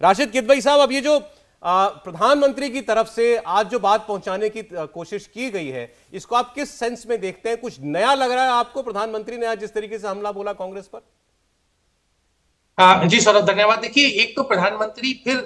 राशिद किदवई साहब, अब ये जो प्रधानमंत्री की तरफ से आज जो बात पहुंचाने की कोशिश की गई है, इसको आप किस सेंस में देखते हैं? कुछ नया लग रहा है आपको प्रधानमंत्री ने आज जिस तरीके से हमला बोला कांग्रेस पर? जी सौरभ, धन्यवाद। देखिए, एक तो प्रधानमंत्री फिर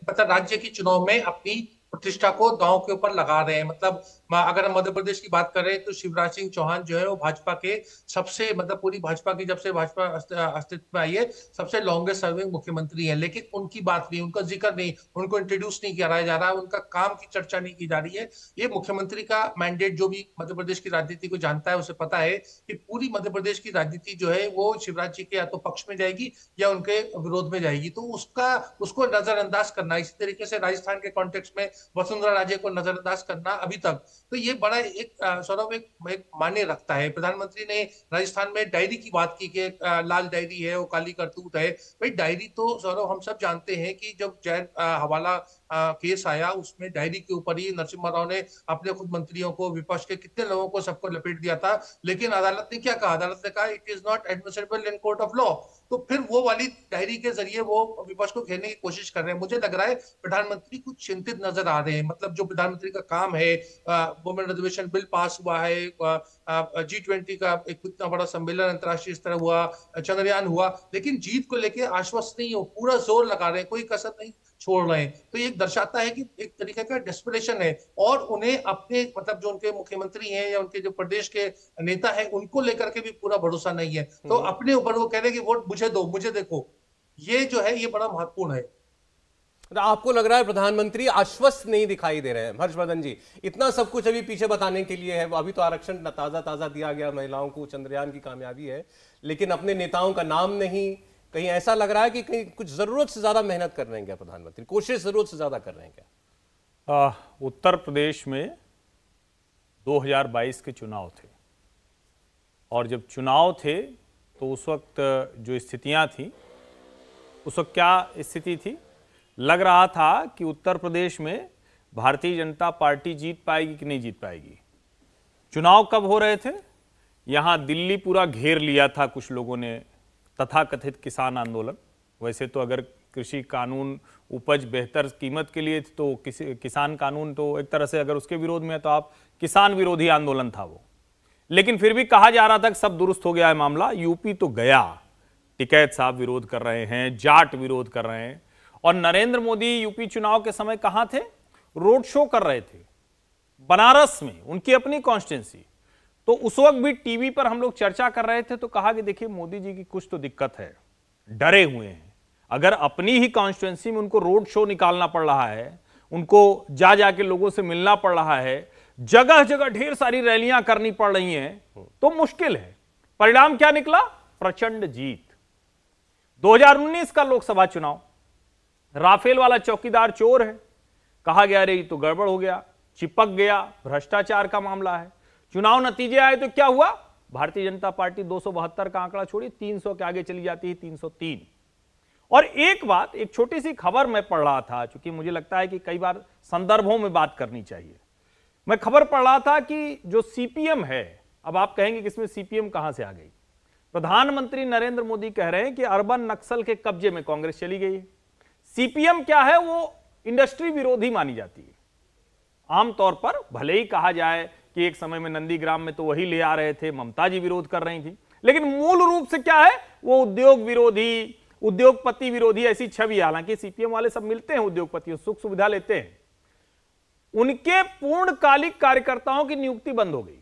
मतलब राज्य के चुनाव में अपनी प्रतिष्ठा को दांव के ऊपर लगा रहे हैं। मतलब अगर हम मध्य प्रदेश की बात करें तो शिवराज सिंह चौहान जो है वो भाजपा के सबसे मतलब पूरी भाजपा की जब से भाजपा अस्तित्व में आई है सबसे लॉन्गेस्ट सर्विंग मुख्यमंत्री है। लेकिन उनकी बात नहीं, उनका जिक्र नहीं, उनको इंट्रोड्यूस नहीं किया जा रहा है, उनका काम की चर्चा नहीं की जा रही है। ये मुख्यमंत्री का मैंडेट, जो भी मध्य प्रदेश की राजनीति को जानता है उसे पता है कि पूरी मध्य प्रदेश की राजनीति जो है वो शिवराज जी के या तो पक्ष में जाएगी या उनके विरोध में जाएगी। तो उसको नजरअंदाज करना, इसी तरीके से राजस्थान के कॉन्टेक्स्ट में वसुंधरा राजे को नजरअंदाज करना अभी तक, तो ये बड़ा एक सौरभ एक मायने रखता है। प्रधानमंत्री ने राजस्थान में डायरी की बात की कि लाल डायरी है, वो काली करतूत है। भाई डायरी तो सौरभ हम सब जानते हैं कि जब जैन हवाला केस आया उसमें डायरी के ऊपर ही नरसिम्हा राव ने अपने खुद मंत्रियों को, विपक्ष के कितने लोगों को, सबको लपेट दिया था। लेकिन अदालत ने क्या कहा? अदालत ने कहा it is not admissible in court of law. तो फिर वो वाली डायरी के जरिए वो विपक्ष को घेरने की कोशिश कर रहे हैं। मुझे लग रहा है प्रधानमंत्री कुछ चिंतित नजर आ रहे हैं। मतलब जो प्रधानमंत्री का काम है, वुमेन रिजर्वेशन बिल पास हुआ है, G20 का एक इतना बड़ा सम्मेलन अंतरराष्ट्रीय स्तर हुआ, चंद्रयान हुआ, लेकिन जीत को लेके आश्वस्त नहीं हो, पूरा जोर लगा रहे हैं, कोई कसर नहीं छोड़ रहे हैं। तो ये दर्शाता है कि एक तरीके का डेस्परेशन है और उन्हें अपने मतलब जो उनके मुख्यमंत्री हैं या उनके जो प्रदेश के नेता हैं उनको लेकर के भी पूरा भरोसा नहीं है। तो अपने ऊपर वो कह रहे हैं कि वोट मुझे दो, मुझे देखो। ये जो है ये बड़ा महत्वपूर्ण है। तो आपको लग रहा है प्रधानमंत्री आश्वस्त नहीं दिखाई दे रहे हैं? हर्षवर्धन जी, इतना सब कुछ अभी पीछे बताने के लिए है, अभी तो आरक्षण ताजा ताजा दिया गया महिलाओं को, चंद्रयान की कामयाबी है, लेकिन अपने नेताओं का नाम नहीं। कहीं ऐसा लग रहा है कि कहीं कुछ जरूरत से ज्यादा मेहनत कर रहे हैं क्या प्रधानमंत्री? कोशिश जरूरत से ज्यादा कर रहे हैं क्या? उत्तर प्रदेश में 2022 के चुनाव थे और जब चुनाव थे तो उस वक्त जो स्थितियां थी, उस वक्त क्या स्थिति थी? लग रहा था कि उत्तर प्रदेश में भारतीय जनता पार्टी जीत पाएगी कि नहीं जीत पाएगी। चुनाव कब हो रहे थे? यहां दिल्ली पूरा घेर लिया था कुछ लोगों ने, तथाकथित किसान आंदोलन। वैसे तो अगर कृषि कानून उपज बेहतर कीमत के लिए तो किसान कानून तो एक तरह से अगर उसके विरोध में है तो आप किसान विरोधी आंदोलन था वो, लेकिन फिर भी कहा जा रहा था कि सब दुरुस्त हो गया है मामला। यूपी तो गया, टिकैत साहब विरोध कर रहे हैं, जाट विरोध कर रहे हैं, और नरेंद्र मोदी यूपी चुनाव के समय कहां थे? रोड शो कर रहे थे बनारस में, उनकी अपनी कॉन्स्टिट्यूंसी। तो उस वक्त भी टीवी पर हम लोग चर्चा कर रहे थे तो कहा कि देखिए मोदी जी की कुछ तो दिक्कत है, डरे हुए हैं। अगर अपनी ही कॉन्स्टिट्यूंसी में उनको रोड शो निकालना पड़ रहा है, उनको जा जाके लोगों से मिलना पड़ रहा है, जगह जगह ढेर सारी रैलियां करनी पड़ रही हैं, तो मुश्किल है। परिणाम क्या निकला? प्रचंड जीत। 2019 का लोकसभा चुनाव, राफेल वाला चौकीदार चोर है, कहा गया रे तो गड़बड़ हो गया, चिपक गया, भ्रष्टाचार का मामला है। चुनाव नतीजे आए तो क्या हुआ? भारतीय जनता पार्टी 272 का आंकड़ा छोड़ी 300 के आगे चली जाती है, 303। और एक बात, एक छोटी सी खबर मैं पढ़ रहा था, क्योंकि मुझे लगता है कि कई बार संदर्भों में बात करनी चाहिए। मैं खबर पढ़ रहा था कि जो सीपीएम है, अब आप कहेंगे कि इसमें सीपीएम कहां से आ गई? प्रधानमंत्री नरेंद्र मोदी कह रहे हैं कि अर्बन नक्सल के कब्जे में कांग्रेस चली गई है। सीपीएम क्या है? वो इंडस्ट्री विरोधी मानी जाती है आमतौर पर। भले ही कहा जाए कि एक समय में नंदीग्राम में तो वही ले आ रहे थे, ममता जी विरोध कर रही थी, लेकिन मूल रूप से क्या है? वो उद्योग विरोधी, उद्योगपति विरोधी ऐसी छवि। हालांकि सीपीएम वाले सब मिलते हैं उद्योगपतियों, सुख सुविधा लेते हैं। उनके पूर्णकालिक कार्यकर्ताओं की नियुक्ति बंद हो गई।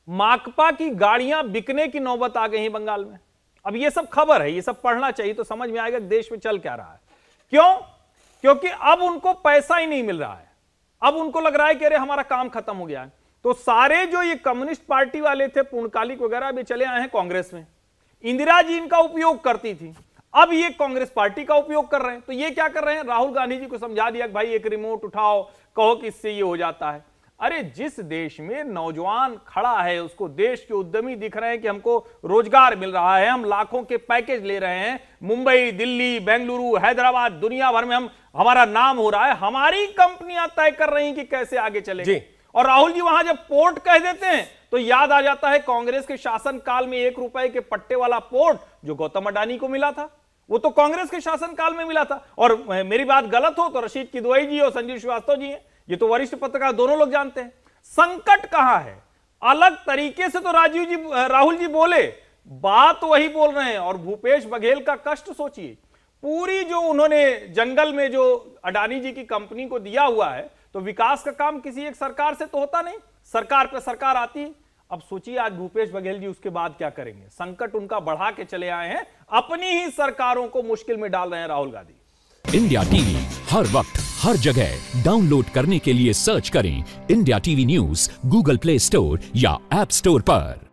माकपा की गाड़ियां बिकने की नौबत आ गई बंगाल में। अब ये सब खबर है, ये सब पढ़ना चाहिए तो समझ में आएगा देश में चल क्या रहा है। क्यों? क्योंकि अब उनको पैसा ही नहीं मिल रहा है। अब उनको लग रहा है कि अरे हमारा काम खत्म हो गया है। तो सारे जो ये कम्युनिस्ट पार्टी वाले थे, पूर्णकालिक वगैरह, भी चले आए हैं कांग्रेस में। इंदिरा जी इनका उपयोग करती थी, अब ये कांग्रेस पार्टी का उपयोग कर रहे हैं। तो ये क्या कर रहे हैं? राहुल गांधी जी को समझा दिया कि भाई एक रिमोट उठाओ, कहो कि इससे ये हो जाता है। अरे जिस देश में नौजवान खड़ा है, उसको देश के उद्यमी दिख रहे हैं कि हमको रोजगार मिल रहा है, हम लाखों के पैकेज ले रहे हैं, मुंबई, दिल्ली, बेंगलुरु, हैदराबाद, दुनिया भर में हमारा नाम हो रहा है, हमारी कंपनियां तय कर रही हैं कि कैसे आगे चलेंगे। और राहुल जी वहां जब पोर्ट कह देते हैं तो याद आ जाता है कांग्रेस के शासन काल में 1 रुपए के पट्टे वाला पोर्ट जो गौतम अडानी को मिला था। वो तो कांग्रेस के शासनकाल में मिला था। और मेरी बात गलत हो तो रशीद किदवई जी और संजीव श्रीवास्तव जी हैं, ये तो वरिष्ठ पत्रकार दोनों लोग जानते हैं। संकट कहां है? अलग तरीके से तो राहुल जी बोले, बात वही बोल रहे हैं। और भूपेश बघेल का कष्ट सोचिए, पूरी जो उन्होंने जंगल में जो अडानी जी की कंपनी को दिया हुआ है, तो विकास का काम किसी एक सरकार से तो होता नहीं, सरकार पे सरकार आती है। अब सोचिए आज भूपेश बघेल जी उसके बाद क्या करेंगे? संकट उनका बढ़ा के चले आए हैं, अपनी ही सरकारों को मुश्किल में डाल रहे हैं राहुल गांधी। इंडिया टीवी हर वक्त हर जगह डाउनलोड करने के लिए सर्च करें India TV news Google play store या ऐप स्टोर पर।